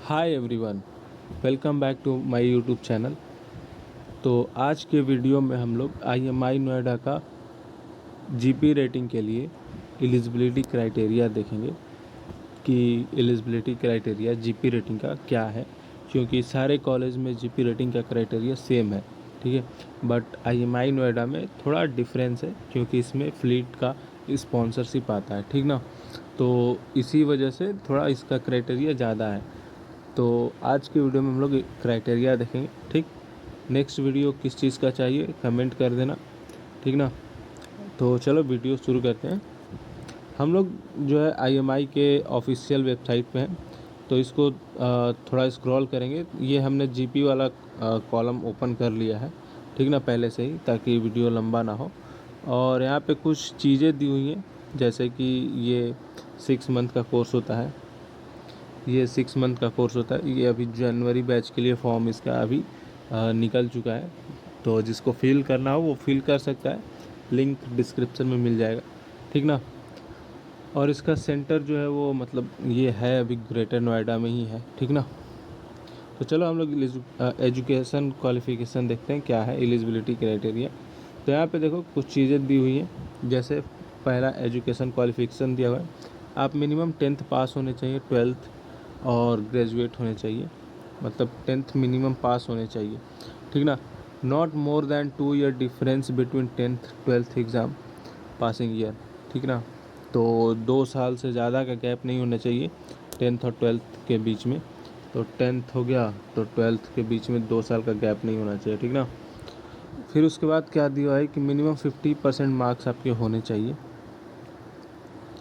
Hi everyone, welcome back to my YouTube channel. तो आज के वीडियो में हम लोग आईएमआई नोएडा का जीपी रेटिंग के लिए एलिजिबिलिटी क्राइटेरिया देखेंगे कि एलिजिबिलिटी क्राइटेरिया जीपी रेटिंग का क्या है, क्योंकि सारे कॉलेज में जीपी रेटिंग का क्राइटेरिया सेम है। ठीक है, बट आईएमआई नोएडा में थोड़ा डिफरेंस है क्योंकि इसमें फ्लीट का स्पॉन्सरशिप आता है। ठीक ना, तो इसी वजह से थोड़ा इसका क्राइटेरिया ज़्यादा है। तो आज की वीडियो में हम लोग क्राइटेरिया देखेंगे। ठीक, नेक्स्ट वीडियो किस चीज़ का चाहिए कमेंट कर देना। ठीक ना, तो चलो वीडियो शुरू करते हैं। हम लोग जो है आईएमआई के ऑफिशियल वेबसाइट पे हैं, तो इसको थोड़ा स्क्रॉल करेंगे। ये हमने जीपी वाला कॉलम ओपन कर लिया है, ठीक ना, पहले से ही, ताकि वीडियो लंबा ना हो। और यहाँ पे कुछ चीज़ें दी हुई हैं, जैसे कि ये 6 मंथ का कोर्स होता है। ये 6 मंथ का कोर्स होता है। ये अभी जनवरी बैच के लिए फॉर्म इसका अभी निकल चुका है, तो जिसको फिल करना हो वो फिल कर सकता है, लिंक डिस्क्रिप्शन में मिल जाएगा। ठीक ना, और इसका सेंटर जो है वो मतलब ये है अभी ग्रेटर नोएडा में ही है। ठीक ना, तो चलो हम लोग एजुकेशन क्वालिफ़िकेशन देखते हैं क्या है एलिजिबिलिटी क्राइटेरिया। तो यहाँ पे देखो कुछ चीज़ें दी हुई हैं। जैसे पहला एजुकेशन क्वालिफ़िकेशन दिया हुआ है, आप मिनिमम 10th पास होने चाहिए, 12th और ग्रेजुएट होने चाहिए, मतलब 10th मिनिमम पास होने चाहिए। ठीक ना, not more than 2 year difference between 10th 12th exam passing year. ठीक ना, तो 2 साल से ज़्यादा का गैप नहीं होना चाहिए 10th और 12th के बीच में। तो 10th हो गया तो 12th के बीच में 2 साल का गैप नहीं होना चाहिए। ठीक ना, फिर उसके बाद क्या दिया है कि मिनिमम 50% मार्क्स आपके होने चाहिए।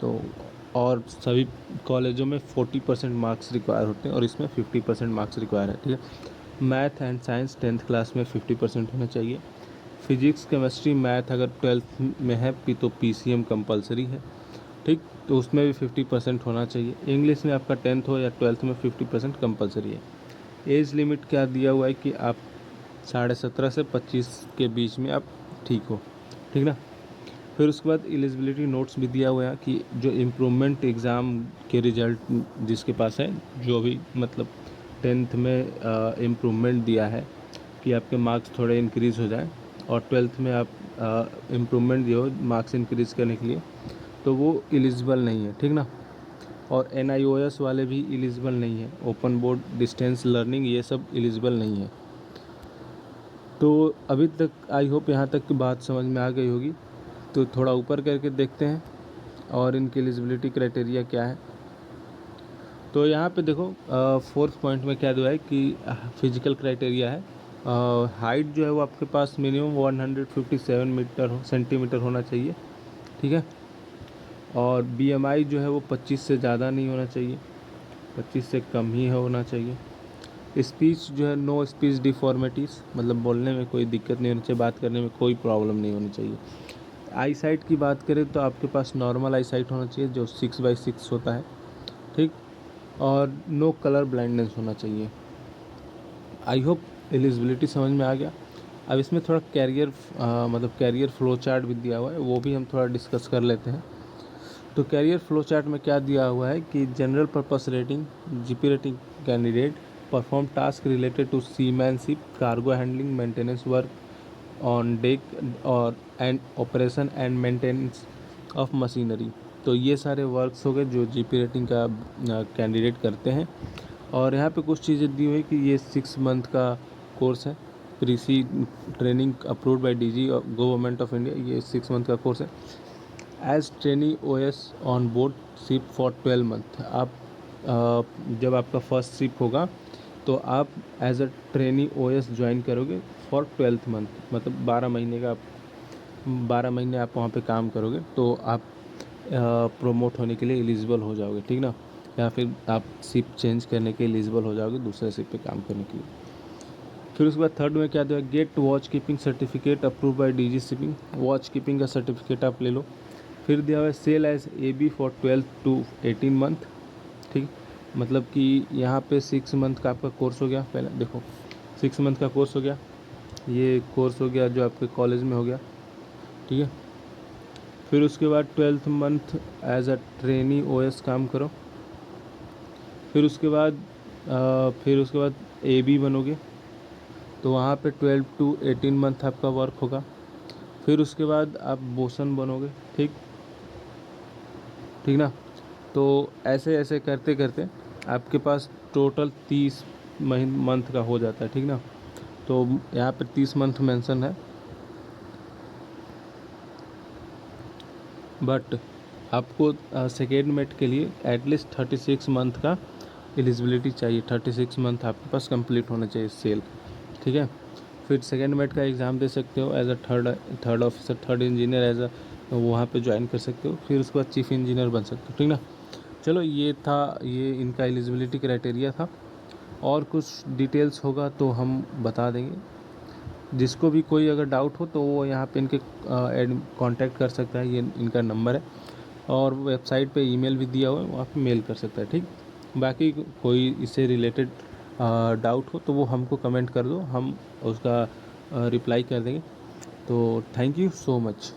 तो और सभी कॉलेजों में 40% मार्क्स रिक्वायर होते हैं और इसमें 50% मार्क्स रिक्वायर है। ठीक है, math and science 10th class में 50% होना चाहिए। फिजिक्स केमिस्ट्री मैथ अगर 12th में है तो पीसीएम कंपलसरी है। ठीक, तो उसमें भी 50% होना चाहिए। इंग्लिश में आपका 10th हो या 12th में 50% कंपलसरी है। एज लिमिट क्या दिया हुआ है कि आप 17.5 से 25 के बीच में आप ठीक हो। ठीक ना, फिर उसके बाद एलिजिबिलिटी नोट्स भी दिया हुआ है कि जो इम्प्रूवमेंट एग्ज़ाम के रिज़ल्ट जिसके पास है, जो भी मतलब 10th में इम्प्रूवमेंट दिया है कि आपके मार्क्स थोड़े इंक्रीज़ हो जाए, और 12th में आप इम्प्रूवमेंट दिए हो मार्क्स इंक्रीज़ करने के लिए, तो वो एलिजिबल नहीं है। ठीक ना, और एनआईओएस वाले भी एलिजिबल नहीं है, ओपन बोर्ड डिस्टेंस लर्निंग ये सब एलिजिबल नहीं है। तो अभी तक आई होप यहाँ तक की बात समझ में आ गई होगी। तो थोड़ा ऊपर करके देखते हैं और इनकी एलिजिबिलिटी क्राइटेरिया क्या है। तो यहाँ पे देखो 4th पॉइंट में क्या दिया है कि फिजिकल क्राइटेरिया है। हाइट जो है वो आपके पास मिनिमम 157 सेंटीमीटर होना चाहिए। ठीक है, और बीएमआई जो है वो 25 से ज़्यादा नहीं होना चाहिए, 25 से कम ही होना चाहिए। स्पीच जो है नो स्पीच डिफॉर्मिटीज़, मतलब बोलने में कोई दिक्कत नहीं होनी चाहिए, बात करने में कोई प्रॉब्लम नहीं होनी चाहिए। आई साइट की बात करें तो आपके पास नॉर्मल आई साइट होना चाहिए जो 6/6 होता है। ठीक, और नो कलर ब्लाइंडनेस होना चाहिए। आई होप एलिजिबिलिटी समझ में आ गया। अब इसमें थोड़ा कैरियर मतलब कैरियर फ्लो चार्ट भी दिया हुआ है, वो भी हम थोड़ा डिस्कस कर लेते हैं। तो कैरियर फ्लो चार्ट में क्या दिया हुआ है कि general purpose rating GP rating candidate perform task related to seamanship, cargo handling, maintenance work on deck और and operation and maintenance of machinery. तो ये सारे वर्क्स हो गए जो जीपी रेटिंग का कैंडिडेट करते हैं। और यहाँ पे कुछ चीज़ें दी हुई कि ये 6 मंथ का कोर्स है, कृषि training approved by DG government of India, ये 6 मंथ का कोर्स है। As trainee OS on board ship for 12 month, आप जब आपका फर्स्ट शिप होगा तो आप as a trainee OS join करोगे फॉर 12th मंथ, मतलब 12 महीने का 12 महीने आप वहाँ पे काम करोगे, तो आप प्रोमोट होने के लिए एलिजिबल हो जाओगे। ठीक ना, या फिर आप शिप चेंज करने के एलिजिबल हो जाओगे दूसरे शिप पे काम करने के लिए। फिर उसके बाद थर्ड में क्या दिया, get watch keeping certificate approve by DG shipping, watch keeping का सर्टिफिकेट आप ले लो। फिर दिया हुआ है sail as A B for 12 to 18 month. ठीक, मतलब कि यहाँ पे 6 मंथ का आपका कोर्स हो गया। पहले देखो 6 मंथ का कोर्स हो गया, ये कोर्स हो गया जो आपके कॉलेज में हो गया। ठीक है, फिर उसके बाद 12th month as a trainee OS काम करो। फिर उसके बाद फिर उसके बाद AB बनोगे तो वहाँ पे 12 to 18 मंथ आपका वर्क होगा। फिर उसके बाद आप बोसन बनोगे, ठीक ठीक ना। तो ऐसे ऐसे करते करते आपके पास टोटल 30 मंथ का हो जाता है, ठीक ना। तो यहाँ पे 30 मंथ मेंशन है, बट आपको सेकेंड मेट के लिए एटलीस्ट 36 मंथ का एलिजिबिलिटी चाहिए। 36 मंथ आपके पास कंप्लीट होना चाहिए सेल, ठीक है। फिर सेकेंड मेट का एग्ज़ाम दे सकते हो as a third officer, third engineer as a, वहाँ पे ज्वाइन कर सकते हो। फिर उसके बाद चीफ इंजीनियर बन सकते हो, ठीक ना। चलो ये था, ये इनका एलिजिबिलिटी क्राइटेरिया था। और कुछ डिटेल्स होगा तो हम बता देंगे। जिसको भी कोई अगर डाउट हो तो वो यहाँ पे इनके कांटेक्ट कर सकता है, ये इनका नंबर है। और वेबसाइट पे ईमेल भी दिया हुआ है, वहाँ पे मेल कर सकता है, ठीक। बाकी कोई इससे रिलेटेड डाउट हो तो वो हमको कमेंट कर दो, हम उसका रिप्लाई कर देंगे। तो थैंक यू सो मच।